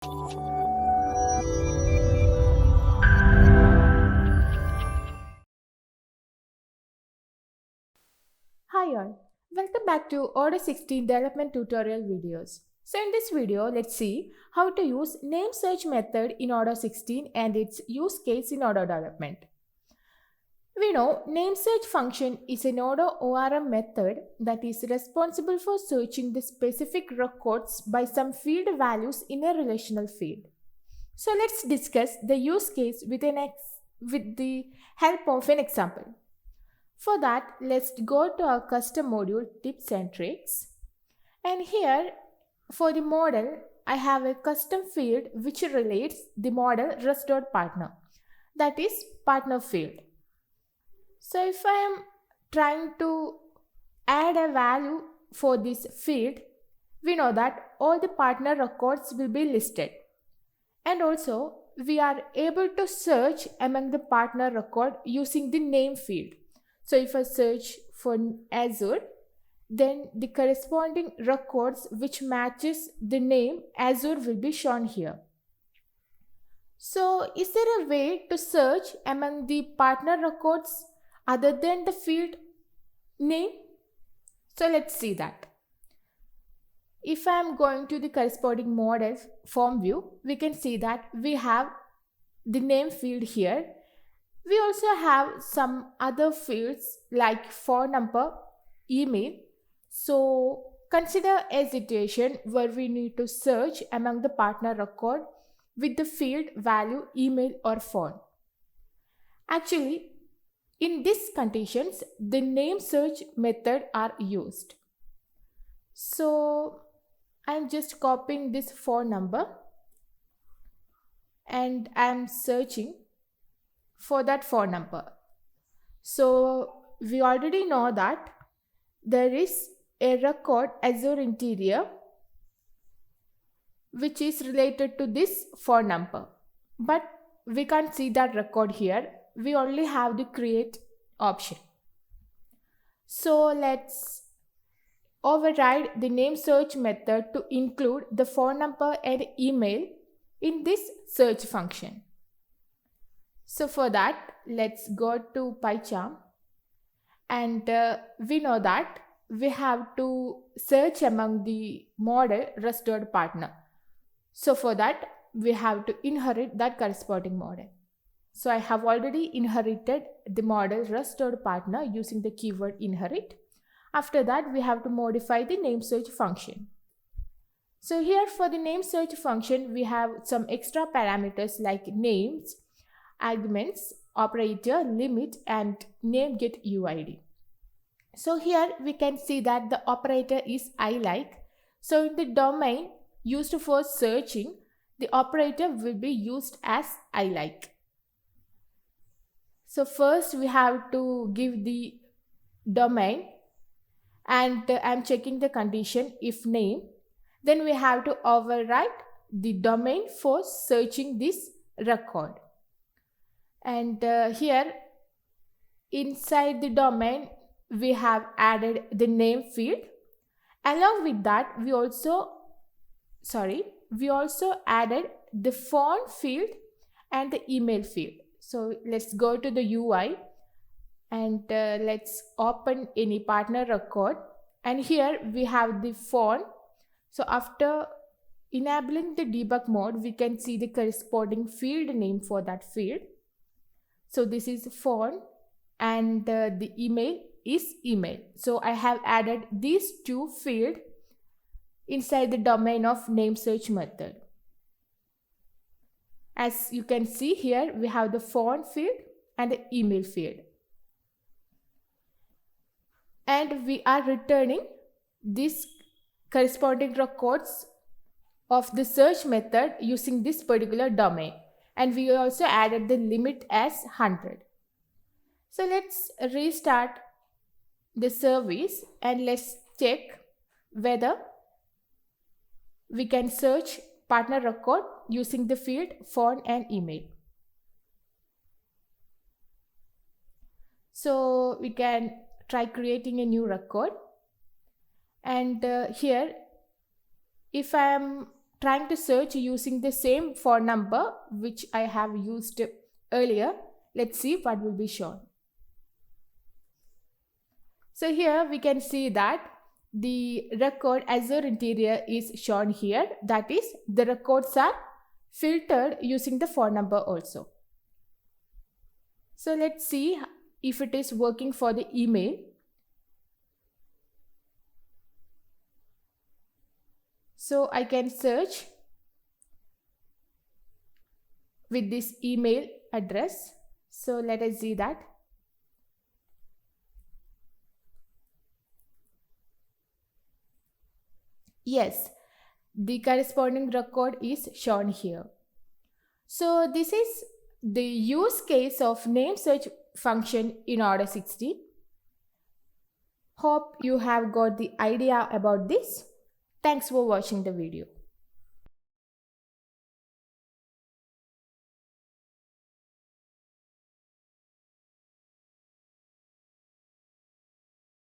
Hi all, welcome back to Order 16 development tutorial videos. So in this video, let's see how to use name search method in Order 16 and its use case in Odoo development. We know name search function is an Odoo ORM method that is responsible for searching the specific records by some field values in a relational field. So let's discuss the use case with the help of an example. For that, let's go to our custom module tips and tricks. And here, for the model, I have a custom field which relates the model rest.partner, that is partner field. So if I am trying to add a value for this field, we know that all the partner records will be listed. And also, we are able to search among the partner record using the name field. So if I search for Azure, then the corresponding records which matches the name Azure will be shown here. So is there a way to search among the partner records other than the field name? So let's see that. If I am going to the corresponding model form view, we can see that we have the name field here. We also have some other fields like phone number, email. So consider a situation where we need to search among the partner record with the field value email or phone. Actually, in these conditions, the name search method are used. So I'm just copying this phone number and I'm searching for that phone number. So we already know that there is a record Azure interior which is related to this phone number, but we can't see that record here. We only have the create option. So let's override the name search method to include the phone number and email in this search function. So for that, let's go to PyCharm, and we know that we have to search among the model rest.partner. So for that, we have to inherit that corresponding model. So I have already inherited the model rest.partner using the keyword inherit. After that, we have to modify the name search function. So here for the name search function, we have some extra parameters like names, arguments, operator, limit, and name get UID. So here we can see that the operator is I-like. So in the domain used for searching, the operator will be used as I-like. So first we have to give the domain, and I'm checking the condition if name. Then we have to override the domain for searching this record. And here inside the domain we have added the name field. Along with that, we also added the phone field and the email field. So let's go to the UI and let's open any partner record, and here we have the phone. So after enabling the debug mode, we can see the corresponding field name for that field. So this is phone, and the email is email. So I have added these two fields inside the domain of name search method. As you can see here, we have the phone field and the email field. And we are returning these corresponding records of the search method using this particular domain. And we also added the limit as 100. So let's restart the service and let's check whether we can search partner record using the field phone and email. So we can try creating a new record, and here if I am trying to search using the same phone number which I have used earlier. Let's see what will be shown. So here we can see that the record Azure Interior is shown here. That is, the records are filtered using the phone number also. So let's see if it is working for the email. So I can search with this email address. So let us see that. Yes, the corresponding record is shown here. So this is the use case of name search function in Order 16. Hope you have got the idea about this. Thanks for watching the video.